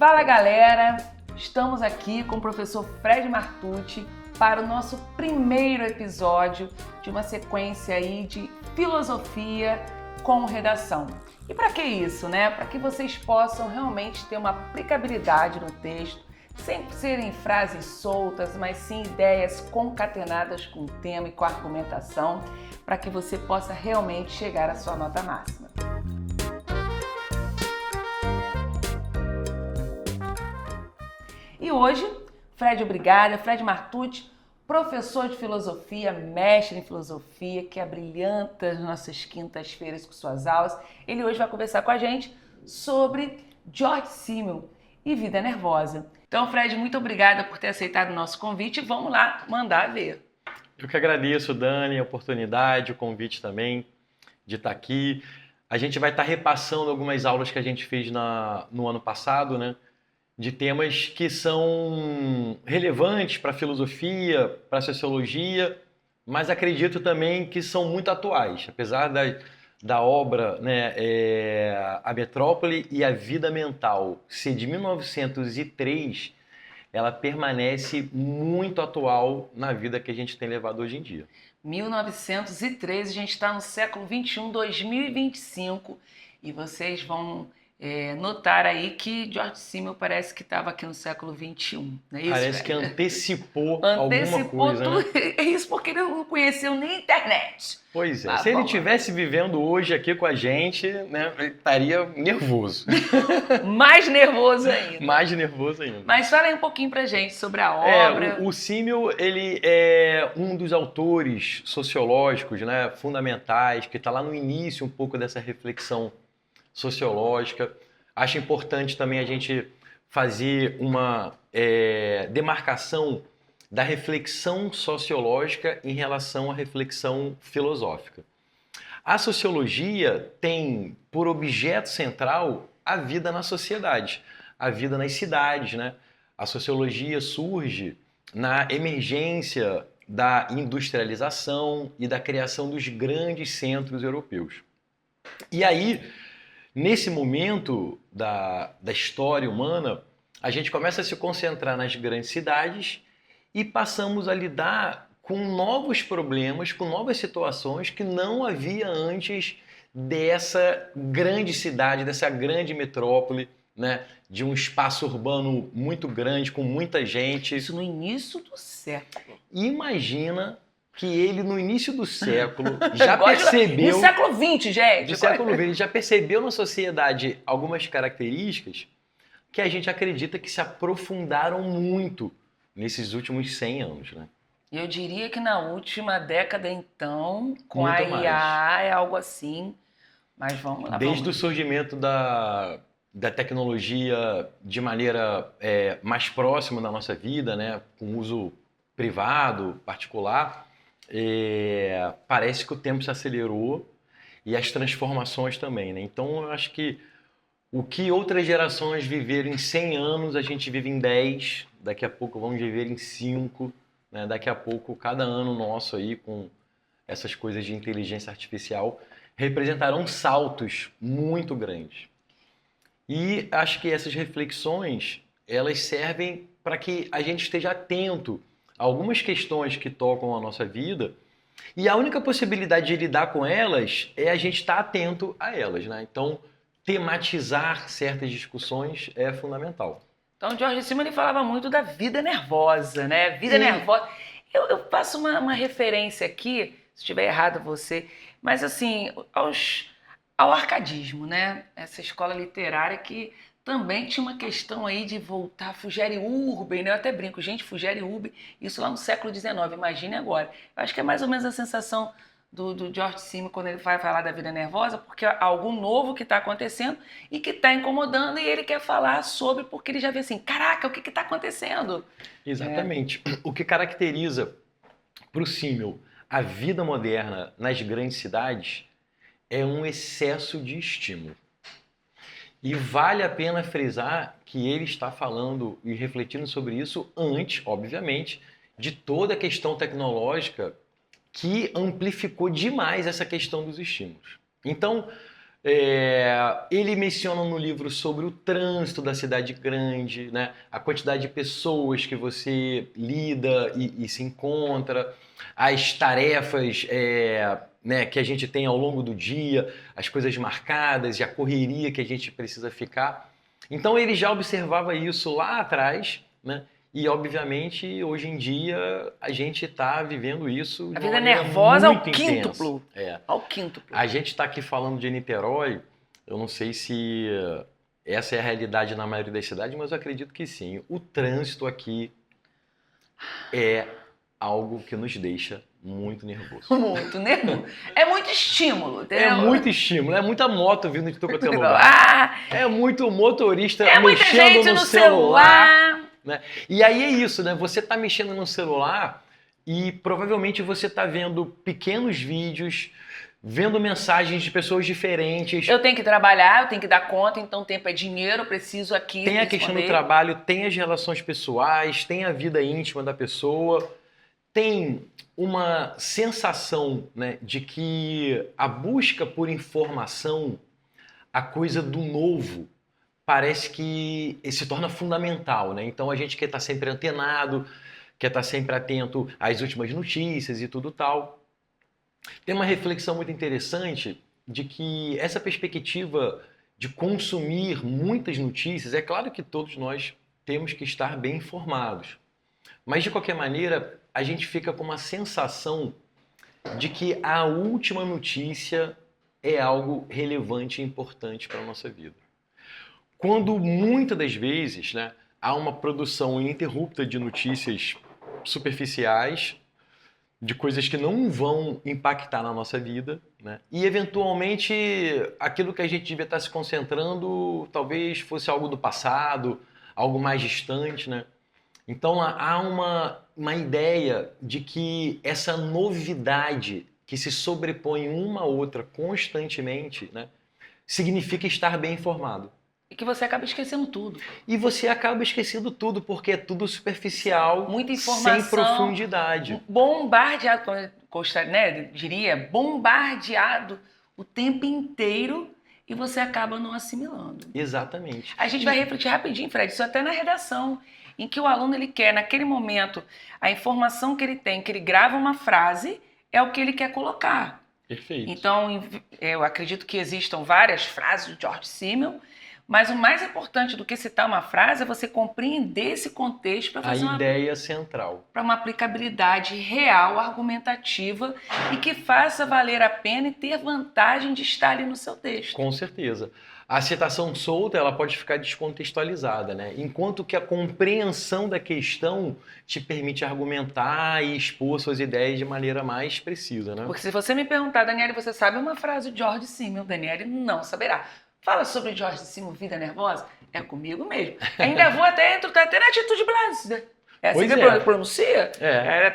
Fala galera, estamos aqui com o professor Fred Martucci para o nosso primeiro episódio de uma sequência aí de filosofia com redação. E para que isso, né? Para que vocês possam realmente ter uma aplicabilidade no texto, sem serem frases soltas, mas sim ideias concatenadas com o tema e com a argumentação, para que você possa realmente chegar à sua nota máxima. E hoje, Fred Martucci, professor de filosofia, mestre em filosofia, que abrilhanta as nossas quintas-feiras com suas aulas. Ele hoje vai conversar com a gente sobre George Simmel e vida nervosa. Então, Fred, muito obrigada por ter aceitado o nosso convite. Vamos lá, mandar ver. Eu que agradeço, Dani, a oportunidade, o convite também de estar aqui. A gente vai estar repassando algumas aulas que a gente fez no ano passado, né? De temas que são relevantes para a filosofia, para a sociologia, mas acredito também que são muito atuais. Apesar da obra, né, A Metrópole e a Vida Mental ser de 1903, ela permanece muito atual na vida que a gente tem levado hoje em dia. 1913, a gente está no século XXI, 2025, e vocês vão notar aí que George Simmel parece que estava aqui no século XXI, não é isso? Parece que antecipou alguma coisa, tudo, né? É isso porque ele não conheceu nem a internet. Pois é, se ele estivesse vivendo hoje aqui com a gente, né, ele estaria nervoso. Mais nervoso ainda. Mais nervoso ainda. Mas fala aí um pouquinho pra gente sobre a obra. O Simmel, ele é um dos autores sociológicos, né, fundamentais, que está lá no início um pouco dessa reflexão sociológica. Acho importante também a gente fazer uma demarcação da reflexão sociológica em relação à reflexão filosófica. A sociologia tem por objeto central a vida na sociedade, a vida nas cidades, né? A sociologia surge na emergência da industrialização e da criação dos grandes centros europeus. E aí, nesse momento da história humana, a gente começa a se concentrar nas grandes cidades e passamos a lidar com novos problemas, com novas situações que não havia antes dessa grande cidade, dessa grande metrópole, né? De um espaço urbano muito grande, com muita gente. Isso no início do século. Imagina que ele, no início do século, já percebeu... No século XX, gente! No século XX, já percebeu na sociedade algumas características que a gente acredita que se aprofundaram muito nesses últimos 100 anos, né? Eu diria que na última década, então, com muito a IA, é algo assim. Mas vamos lá. Desde o surgimento da tecnologia de maneira mais próxima da nossa vida, né? Com uso privado, particular, parece que o tempo se acelerou e as transformações também, né? Então, eu acho que o que outras gerações viveram em 100 anos, a gente vive em 10, daqui a pouco vamos viver em 5, né? Daqui a pouco, cada ano nosso aí, com essas coisas de inteligência artificial, representarão saltos muito grandes. E acho que essas reflexões, elas servem para que a gente esteja atento a algumas questões que tocam a nossa vida, e a única possibilidade de lidar com elas é a gente estar atento a elas, né? Então, tematizar certas discussões é fundamental. Então, George Simmel ele falava muito da vida nervosa, né? Vida nervosa. Eu passo uma referência aqui, se estiver errado você, mas assim, ao arcadismo, né? Essa escola literária que também tinha uma questão aí de voltar a Fugere Urbe, né? Eu até brinco, gente, Fugere Urbe, isso lá no século XIX, imagine agora. Eu acho que é mais ou menos a sensação do George Simmel quando ele vai falar da vida nervosa, porque é algo novo que está acontecendo e que está incomodando, e ele quer falar sobre, porque ele já vê assim, caraca, o que está acontecendo? Exatamente. O que caracteriza para o Simmel a vida moderna nas grandes cidades é um excesso de estímulo. E vale a pena frisar que ele está falando e refletindo sobre isso antes, obviamente, de toda a questão tecnológica que amplificou demais essa questão dos estímulos. Então, Ele menciona no livro sobre o trânsito da cidade grande, né? A quantidade de pessoas que você lida e se encontra, as tarefas né, que a gente tem ao longo do dia, as coisas marcadas e a correria que a gente precisa ficar. Então ele já observava isso lá atrás, né? E obviamente hoje em dia a gente está vivendo isso de A uma vida maneira nervosa ao muito intensa. quíntuplo. Ao quíntuplo. A gente está aqui falando de Niterói, eu não sei se essa é a realidade na maioria das cidades, mas eu acredito que sim. O trânsito aqui é algo que nos deixa muito nervoso. Muito nervoso. É muito estímulo, entendeu? É muito estímulo, é muita moto vindo de todo lugar. Ah, É muito motorista é muita mexendo gente no no celular. celular. Né? E aí é isso, né? Você está mexendo no celular e provavelmente você está vendo pequenos vídeos, vendo mensagens de pessoas diferentes. Eu tenho que trabalhar, eu tenho que dar conta, então tempo é dinheiro, eu preciso aqui Tem a questão do trabalho, tem as relações pessoais, tem a vida íntima da pessoa, tem uma sensação, né, de que a busca por informação, a coisa do novo, parece que se torna fundamental, né? Então a gente quer estar sempre antenado, quer estar sempre atento às últimas notícias e tudo tal. Tem uma reflexão muito interessante de que essa perspectiva de consumir muitas notícias, é claro que todos nós temos que estar bem informados, mas de qualquer maneira a gente fica com uma sensação de que a última notícia é algo relevante e importante para a nossa vida. Quando muitas das vezes, né, há uma produção ininterrupta de notícias superficiais, de coisas que não vão impactar na nossa vida, né? E eventualmente aquilo que a gente devia estar se concentrando talvez fosse algo do passado, algo mais distante, né? Então há uma ideia de que essa novidade que se sobrepõe uma a outra constantemente, né, significa estar bem informado. E que você acaba esquecendo tudo. E você acaba esquecendo tudo, porque é tudo superficial, muita informação, sem profundidade. Bombardeado, né, diria, bombardeado o tempo inteiro e você acaba não assimilando. Exatamente. A gente vai refletir rapidinho, Fred, isso até na redação, em que o aluno ele quer, naquele momento, a informação que ele tem, que ele grava uma frase, é o que ele quer colocar. Perfeito. Então, eu acredito que existam várias frases do George Simmel, mas o mais importante do que citar uma frase é você compreender esse contexto para fazer a ideia central. Para uma aplicabilidade real, argumentativa e que faça valer a pena e ter vantagem de estar ali no seu texto. Com certeza. A citação solta ela pode ficar descontextualizada, né? Enquanto que a compreensão da questão te permite argumentar e expor suas ideias de maneira mais precisa, né? Porque se você me perguntar, Daniele, você sabe uma frase de George Simmel? Daniele não saberá. Fala sobre George Simmel, Vida Nervosa? É comigo mesmo. Ainda vou até na atitude blasé. É assim que pronuncia?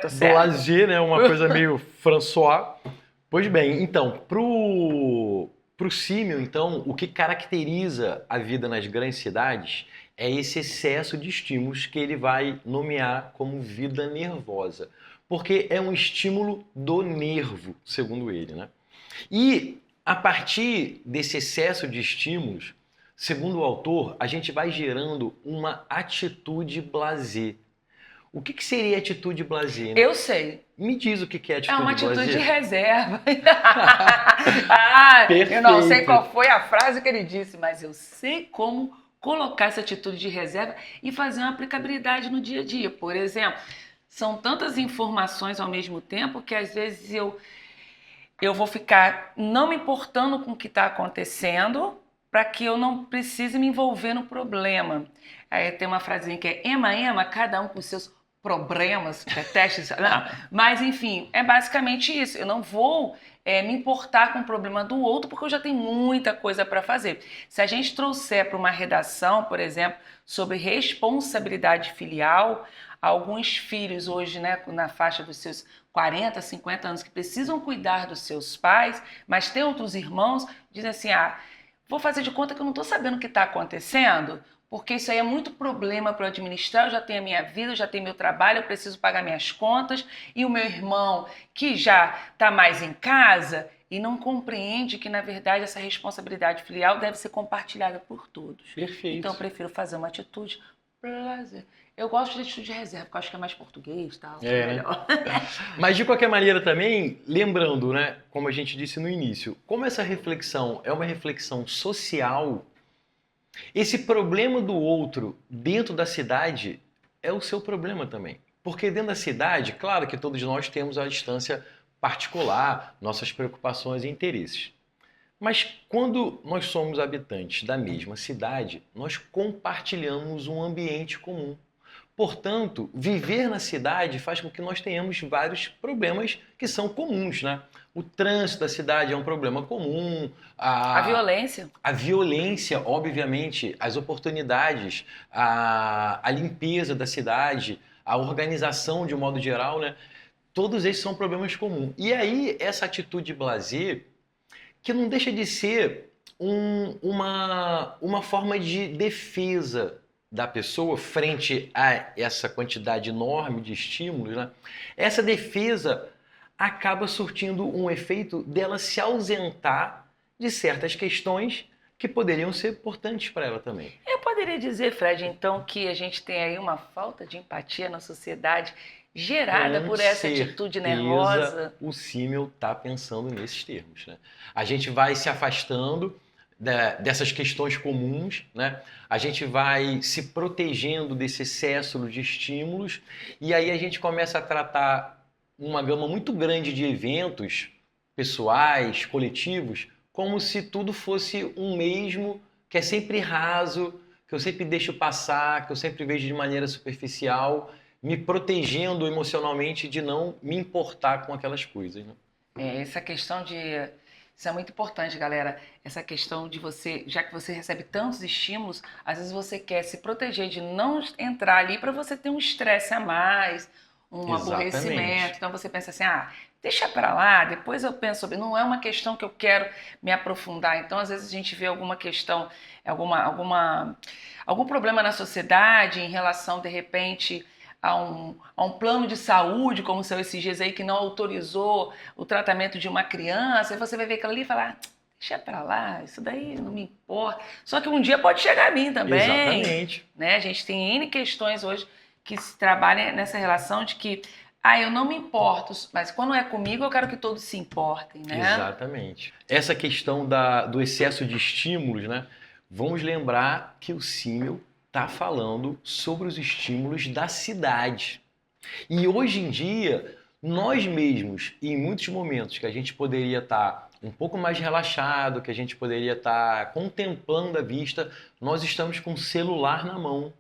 Tá certo. Blasé, né? Uma coisa meio François. Pois bem, então, pro Simmel, então, o que caracteriza a vida nas grandes cidades é esse excesso de estímulos que ele vai nomear como vida nervosa. Porque é um estímulo do nervo, segundo ele, né? E a partir desse excesso de estímulos, segundo o autor, a gente vai gerando uma atitude blasé. O que seria atitude blasé? Né? Eu sei. Me diz o que é atitude blasé. É uma atitude blasé. de reserva. Perfeito. Eu não sei qual foi a frase que ele disse, mas eu sei como colocar essa atitude de reserva e fazer uma aplicabilidade no dia a dia. Por exemplo, são tantas informações ao mesmo tempo que às vezes eu vou ficar não me importando com o que está acontecendo para que eu não precise me envolver no problema. Aí tem uma frasinha que é ema, cada um com seus problemas, testes, não. Mas enfim, é basicamente isso. Eu não vou me importar com o problema do outro porque eu já tenho muita coisa para fazer. Se a gente trouxer para uma redação, por exemplo, sobre responsabilidade filial, alguns filhos hoje, né, na faixa dos seus 40, 50 anos, que precisam cuidar dos seus pais, mas tem outros irmãos, dizem assim, vou fazer de conta que eu não estou sabendo o que está acontecendo, porque isso aí é muito problema para eu administrar, eu já tenho a minha vida, eu já tenho meu trabalho, eu preciso pagar minhas contas, e o meu irmão, que já está mais em casa, e não compreende que, na verdade, essa responsabilidade filial deve ser compartilhada por todos. Perfeito. Então, eu prefiro fazer uma atitude prazer. Eu gosto de atitude de reserva, porque eu acho que é mais português e tal, É, né? melhor. Mas, de qualquer maneira, também, lembrando, né, como a gente disse no início, como essa reflexão é uma reflexão social, esse problema do outro dentro da cidade é o seu problema também. Porque dentro da cidade, claro que todos nós temos a distância particular, nossas preocupações e interesses. Mas quando nós somos habitantes da mesma cidade, nós compartilhamos um ambiente comum. Portanto, viver na cidade faz com que nós tenhamos vários problemas que são comuns, né? O trânsito da cidade é um problema comum, A violência. a violência, obviamente, as oportunidades, a limpeza da cidade, a organização de um modo geral, né? Todos esses são problemas comuns. E aí, essa atitude blasé, que não deixa de ser uma forma de defesa da pessoa frente a essa quantidade enorme de estímulos, né? Essa defesa acaba surtindo um efeito dela se ausentar de certas questões que poderiam ser importantes para ela também. Eu poderia dizer, Fred, então, que a gente tem aí uma falta de empatia na sociedade gerada Com por essa certeza, atitude nervosa. o símil está pensando nesses termos, né? A gente vai se afastando dessas questões comuns, né? A gente vai se protegendo desse excesso de estímulos e aí a gente começa a tratar uma gama muito grande de eventos pessoais, coletivos, como se tudo fosse um mesmo, que é sempre raso, que eu sempre deixo passar, que eu sempre vejo de maneira superficial, me protegendo emocionalmente de não me importar com aquelas coisas, né? Essa questão de... Isso é muito importante, galera. Essa questão de você, já que você recebe tantos estímulos, às vezes você quer se proteger de não entrar ali para você ter um estresse a mais, um Exatamente. aborrecimento. Então você pensa assim, deixa para lá, depois eu penso sobre... Não é uma questão que eu quero me aprofundar. Então, às vezes a gente vê alguma questão, algum problema na sociedade em relação, de repente... A um plano de saúde, como são esses dias aí, que não autorizou o tratamento de uma criança, e você vai ver aquilo ali e falar, deixa pra lá, isso daí não me importa. Só que um dia pode chegar a mim também. Exatamente. Né? A gente tem N questões hoje que se trabalham nessa relação de que, eu não me importo, mas quando é comigo eu quero que todos se importem, né? Exatamente. Essa questão do excesso de estímulos, né? Vamos lembrar que o símil está falando sobre os estímulos da cidade. E hoje em dia, nós mesmos, em muitos momentos que a gente poderia estar um pouco mais relaxado, que a gente poderia estar contemplando a vista, nós estamos com o celular na mão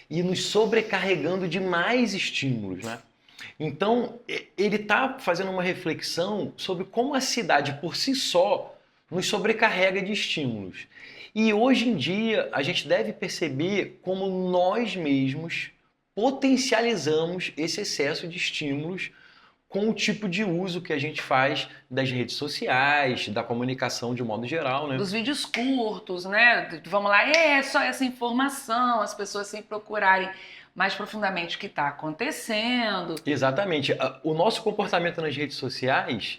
e nos sobrecarregando de mais estímulos, né? Então, ele está fazendo uma reflexão sobre como a cidade por si só nos sobrecarrega de estímulos. E hoje em dia a gente deve perceber como nós mesmos potencializamos esse excesso de estímulos com o tipo de uso que a gente faz das redes sociais, da comunicação de um modo geral, né? Dos vídeos curtos, né? Vamos lá, é só essa informação, as pessoas sem procurarem mais profundamente o que está acontecendo. Exatamente. O nosso comportamento nas redes sociais,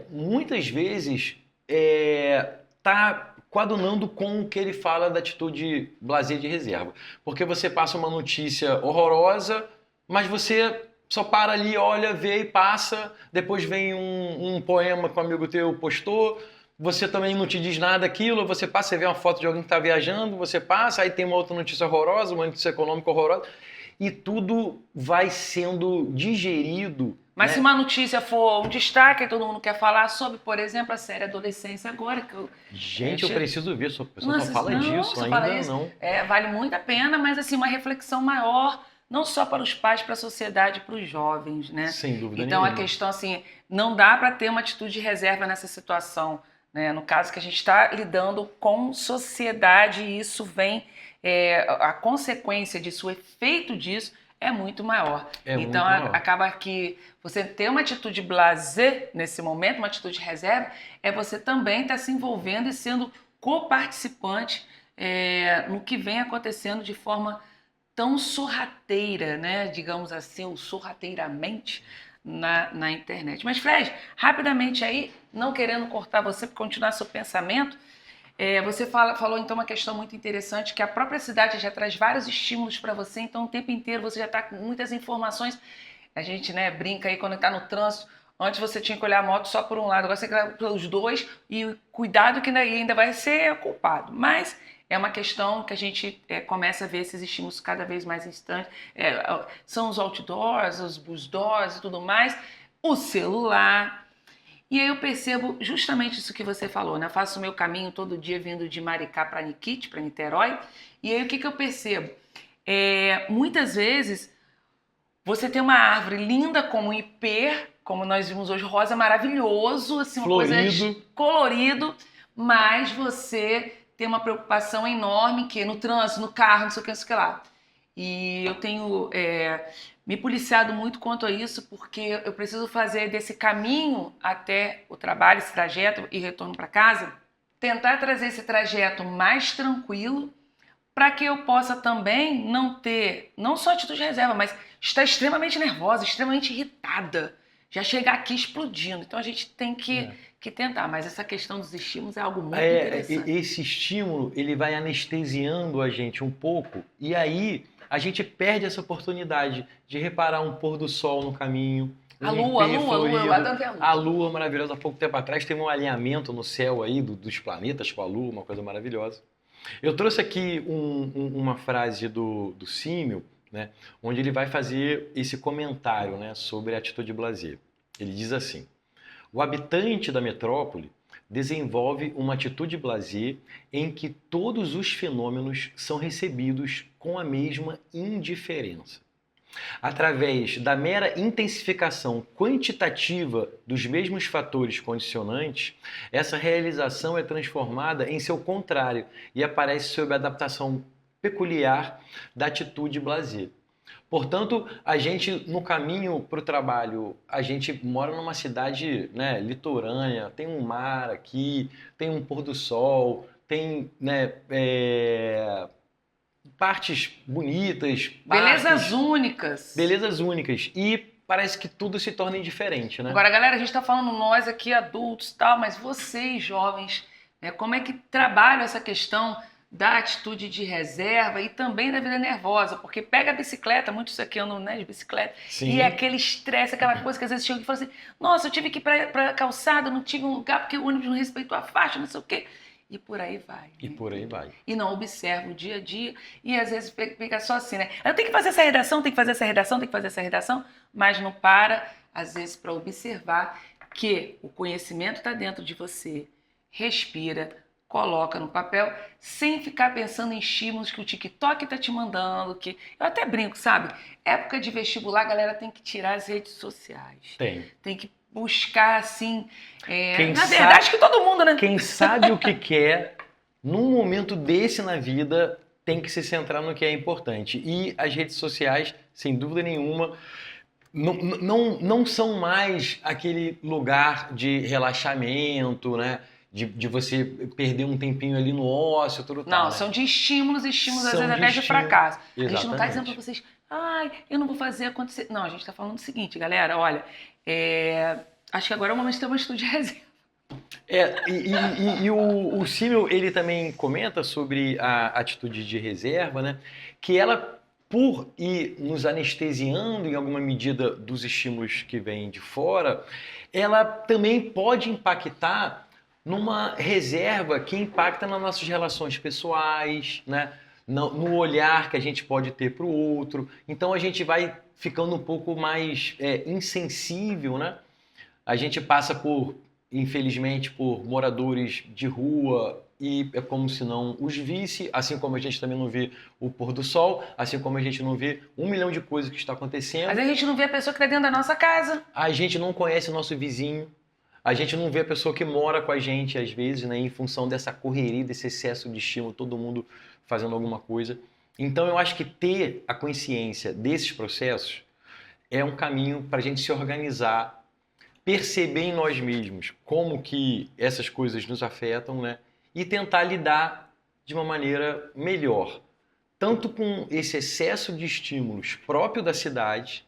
muitas vezes, está coadunando com o que ele fala da atitude blasé de reserva. Porque você passa uma notícia horrorosa, mas você só para ali, olha, vê e passa, depois vem um poema que um amigo teu postou, você também não te diz nada daquilo, você passa, você vê uma foto de alguém que está viajando, você passa, aí tem uma outra notícia horrorosa, uma notícia econômica horrorosa, e tudo vai sendo digerido. Mas né? se uma notícia for um destaque, todo mundo quer falar sobre, por exemplo, a série Adolescência agora. Gente, eu preciso ver, a pessoa Nossa, só fala não, disso, só ainda fala isso. não. Vale muito a pena, mas assim, uma reflexão maior, não só para os pais, para a sociedade, para os jovens, né? Sem dúvida Então nenhuma. a questão assim, não dá para ter uma atitude de reserva nessa situação, né? No caso que a gente está lidando com sociedade e isso vem, a consequência disso, o efeito disso é muito maior. Então muito maior. acaba que você ter uma atitude blasé nesse momento, uma atitude de reserva, é você também estar se envolvendo e sendo coparticipante no que vem acontecendo de forma tão sorrateira, né? Digamos assim, ou sorrateiramente, na internet. Mas, Fred, rapidamente aí, não querendo cortar você para continuar seu pensamento, você falou então uma questão muito interessante, que a própria cidade já traz vários estímulos para você, então o tempo inteiro você já está com muitas informações. A gente, né, brinca aí quando está no trânsito. Antes você tinha que olhar a moto só por um lado, agora você quer pelos dois, e cuidado que ainda vai ser culpado. Mas é uma questão que a gente começa a ver esses estímulos cada vez mais instantes. São os outdoors, os busdoors e tudo mais, o celular. E aí eu percebo justamente isso que você falou, né? Eu faço o meu caminho todo dia vindo de Maricá para Niquite, para Niterói. E aí o que eu percebo? Muitas vezes você tem uma árvore linda como um ipê, como nós vimos hoje, rosa maravilhoso, assim, uma coisa colorido, mas você tem uma preocupação enorme que no trânsito, no carro, não sei o que, não sei o que lá. E eu tenho me policiado muito quanto a isso, porque eu preciso fazer desse caminho até o trabalho, esse trajeto e retorno para casa, tentar trazer esse trajeto mais tranquilo, para que eu possa também não ter, não só atitude de reserva, mas estar extremamente nervosa, extremamente irritada, já chegar aqui explodindo. Então a gente tem que tentar, mas essa questão dos estímulos é algo muito interessante. Esse estímulo, ele vai anestesiando a gente um pouco, e aí a gente perde essa oportunidade de reparar um pôr do sol no caminho. A lua, eu adoro ver a lua. A lua maravilhosa. Há pouco tempo atrás teve um alinhamento no céu aí dos planetas com a lua, uma coisa maravilhosa. Eu trouxe aqui uma frase do Símio, né, onde ele vai fazer esse comentário, né, sobre a atitude blasé. Ele diz assim: o habitante da metrópole desenvolve uma atitude blasé em que todos os fenômenos são recebidos com a mesma indiferença. Através da mera intensificação quantitativa dos mesmos fatores condicionantes, essa realização é transformada em seu contrário e aparece sob a adaptação peculiar da atitude blasé. Portanto, a gente, no caminho para o trabalho, a gente mora numa cidade, né, litorânea, tem um mar aqui, tem um pôr do sol, tem, né, partes bonitas. Belezas únicas. Belezas únicas. E parece que tudo se torna indiferente, né? Agora, galera, a gente está falando nós aqui, adultos e tal, mas vocês, jovens, né, como é que trabalham essa questão da atitude de reserva e também da vida nervosa? Porque pega a bicicleta, muitos aqui andam, né, de bicicleta, Sim. E é aquele estresse, aquela coisa que às vezes chega e fala assim: nossa, eu tive que ir para a calçada, não tive um lugar porque o ônibus não respeitou a faixa, não sei o quê. E por aí vai. E por aí vai. E não observa o dia a dia e às vezes fica só assim, né? Eu tenho que fazer essa redação, tenho que fazer essa redação, tenho que fazer essa redação, mas não para, às vezes, para observar que o conhecimento está dentro de você. Respira, coloca no papel, sem ficar pensando em estímulos que o TikTok está te mandando. Que eu até brinco, sabe? Época de vestibular, a galera tem que tirar as redes sociais. Tem que buscar, assim, na verdade, acho que todo mundo, né? Quem sabe o que quer, num momento desse na vida, tem que se centrar no que é importante. E as redes sociais, sem dúvida nenhuma, não são mais aquele lugar de relaxamento, né? De você perder um tempinho ali no ócio, tudo tal. Não, né? são de estímulos, às vezes até de fracasso. Exatamente. A gente não está dizendo para vocês, eu não vou fazer acontecer. Não, a gente está falando o seguinte, galera, olha, acho que agora é o momento de ter uma atitude de reserva. E o Símio, ele também comenta sobre a atitude de reserva, né? Que ela, por ir nos anestesiando em alguma medida dos estímulos que vêm de fora, ela também pode impactar numa reserva que impacta nas nossas relações pessoais, né? No olhar que a gente pode ter para o outro. Então a gente vai ficando um pouco mais insensível, né? A gente passa infelizmente, por moradores de rua e é como se não os visse, assim como a gente também não vê o pôr do sol, assim como a gente não vê 1 milhão de coisas que está acontecendo. Mas a gente não vê a pessoa que está dentro da nossa casa. A gente não conhece o nosso vizinho. A gente não vê a pessoa que mora com a gente, às vezes, né, em função dessa correria, desse excesso de estímulo, todo mundo fazendo alguma coisa. Então, eu acho que ter a consciência desses processos é um caminho para a gente se organizar, perceber em nós mesmos como que essas coisas nos afetam, né, e tentar lidar de uma maneira melhor, tanto com esse excesso de estímulos próprio da cidade,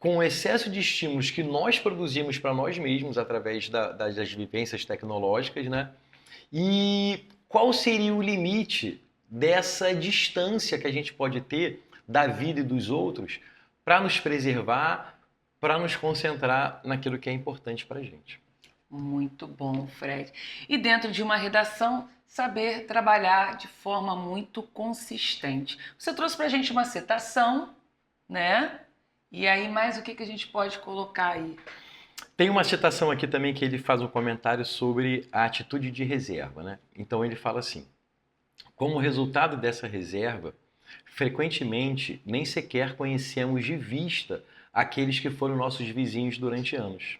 com o excesso de estímulos que nós produzimos para nós mesmos através das vivências tecnológicas, né? E qual seria o limite dessa distância que a gente pode ter da vida e dos outros para nos preservar, para nos concentrar naquilo que é importante para a gente? Muito bom, Fred. E dentro de uma redação, saber trabalhar de forma muito consistente. Você trouxe para a gente uma citação, né? E aí, mais o que a gente pode colocar aí? Tem uma citação aqui também que ele faz um comentário sobre a atitude de reserva, né? Então ele fala assim: como resultado dessa reserva, frequentemente nem sequer conhecemos de vista aqueles que foram nossos vizinhos durante anos.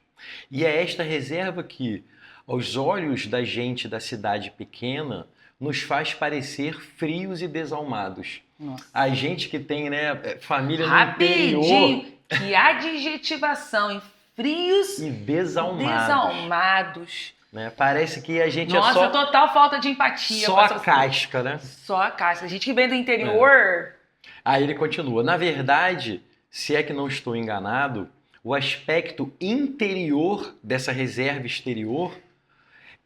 E é esta reserva que, aos olhos da gente da cidade pequena, nos faz parecer frios e desalmados. Nossa. A gente que tem, né, família no interior... Rapidinho, que adjetivação, em frios e desalmados. Né? Parece que a gente Nossa, é só... total falta de empatia. Só a casca, né? Só a casca. A gente que vem do interior... Aí ele continua. Na verdade, se é que não estou enganado, o aspecto interior dessa reserva exterior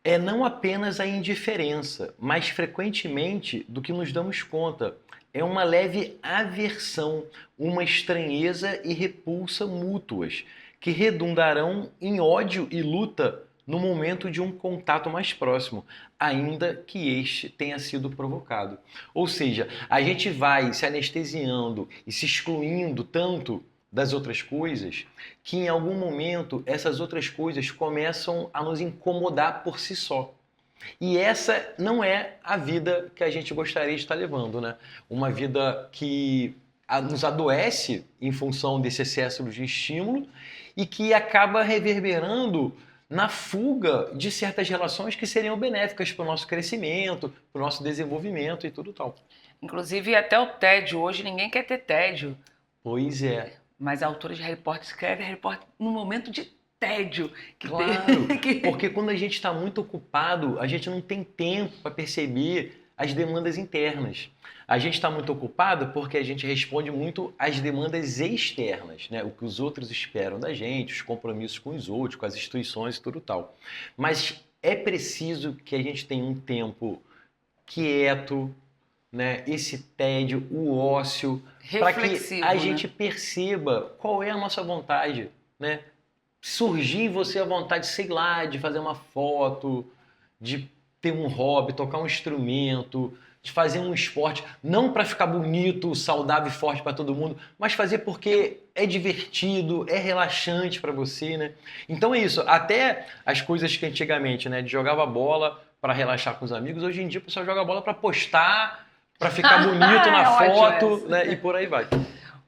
é não apenas a indiferença, mas frequentemente do que nos damos conta. É uma leve aversão, uma estranheza e repulsa mútuas, que redundarão em ódio e luta no momento de um contato mais próximo, ainda que este tenha sido provocado. Ou seja, a gente vai se anestesiando e se excluindo tanto das outras coisas, que em algum momento essas outras coisas começam a nos incomodar por si só. E essa não é a vida que a gente gostaria de estar levando, né? Uma vida que nos adoece em função desse excesso de estímulo e que acaba reverberando na fuga de certas relações que seriam benéficas para o nosso crescimento, para o nosso desenvolvimento e tudo tal. Inclusive até o tédio. Hoje ninguém quer ter tédio. Pois é. Mas a autora de Harry Potter escreve Harry Potter no momento de tédio. Claro, porque quando a gente está muito ocupado, a gente não tem tempo para perceber as demandas internas. A gente está muito ocupado porque a gente responde muito às demandas externas, né? O que os outros esperam da gente, os compromissos com os outros, com as instituições e tudo tal. Mas é preciso que a gente tenha um tempo quieto, né? Esse tédio, o ócio, para que a gente perceba qual é a nossa vontade, né? Surgir em você a vontade, sei lá, de fazer uma foto, de ter um hobby, tocar um instrumento, de fazer um esporte, não para ficar bonito, saudável e forte para todo mundo, mas fazer porque é divertido, é relaxante para você, né? Então é isso, até as coisas que antigamente, né, de jogava bola para relaxar com os amigos, hoje em dia o pessoal joga bola para postar, para ficar bonito na foto, né, e por aí vai.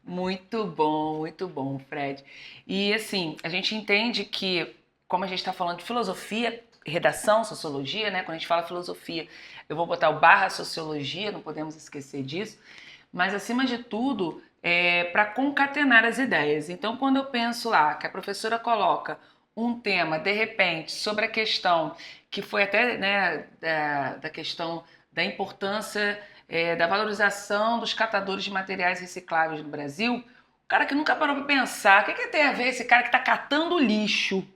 Muito bom, Fred. E assim, a gente entende que, como a gente está falando de filosofia, redação, sociologia, né? Quando a gente fala filosofia, eu vou botar o barra sociologia, não podemos esquecer disso, mas acima de tudo, para concatenar as ideias. Então, quando eu penso lá, que a professora coloca um tema, de repente, sobre a questão, que foi até, né, da questão da importância da valorização dos catadores de materiais recicláveis no Brasil, o cara que nunca parou para pensar, o que tem a ver esse cara que está catando lixo?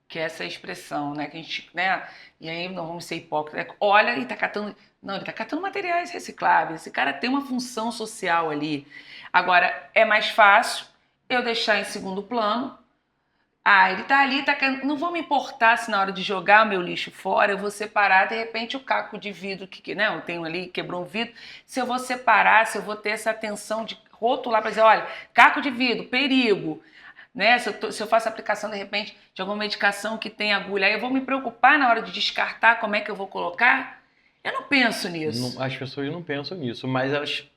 Que é essa expressão, né? Que a gente, né? E aí não vamos ser hipócritas. Olha, ele tá catando. Não, ele tá catando materiais recicláveis. Esse cara tem uma função social ali. Agora, é mais fácil eu deixar em segundo plano. Ah, ele tá ali, não vou me importar se na hora de jogar o meu lixo fora eu vou separar, de repente, o caco de vidro que né, eu tenho ali, quebrou um vidro. Se eu vou separar, se eu vou ter essa atenção de rotular para dizer, olha, caco de vidro, perigo. Né? Se eu faço aplicação, de repente, de alguma medicação que tem agulha, aí eu vou me preocupar na hora de descartar como é que eu vou colocar? Eu não penso nisso. As pessoas não pensam nisso, mas elas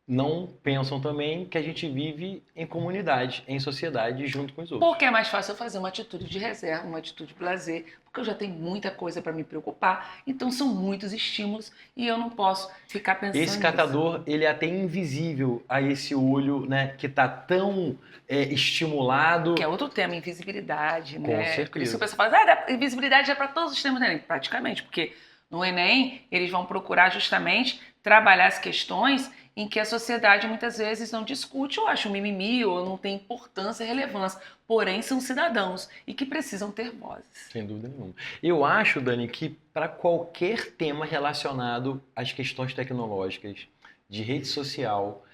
não pensam também que a gente vive em comunidade, em sociedade, junto com os outros. Porque é mais fácil eu fazer uma atitude de reserva, uma atitude de lazer, porque eu já tenho muita coisa para me preocupar, então são muitos estímulos e eu não posso ficar pensando nisso. Esse catador, ele é até invisível a esse olho, né, que está tão estimulado. Que é outro tema, invisibilidade, né? Com certeza. Por isso o pessoal fala, invisibilidade é para todos os temas do Enem, praticamente, porque no Enem eles vão procurar justamente trabalhar as questões em que a sociedade muitas vezes não discute ou acha um mimimi ou não tem importância e relevância, porém são cidadãos e que precisam ter vozes. Sem dúvida nenhuma. Eu acho, Dani, que para qualquer tema relacionado às questões tecnológicas, de rede social,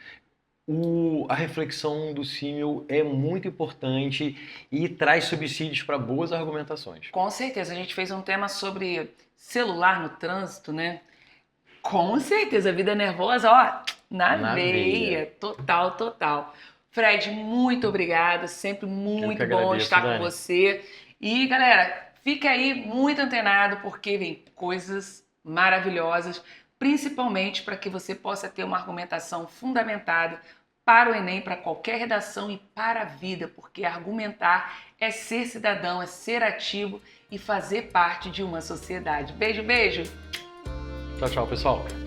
a reflexão do Símil é muito importante e traz subsídios para boas argumentações. Com certeza, a gente fez um tema sobre celular no trânsito, né? Com certeza, vida nervosa, ó, na veia. Total, total. Fred, muito obrigada, sempre muito bom estar com você. E, galera, fica aí muito antenado, porque vem coisas maravilhosas, principalmente para que você possa ter uma argumentação fundamentada para o Enem, para qualquer redação e para a vida, porque argumentar é ser cidadão, é ser ativo e fazer parte de uma sociedade. Beijo, beijo! Tchau, tchau, pessoal!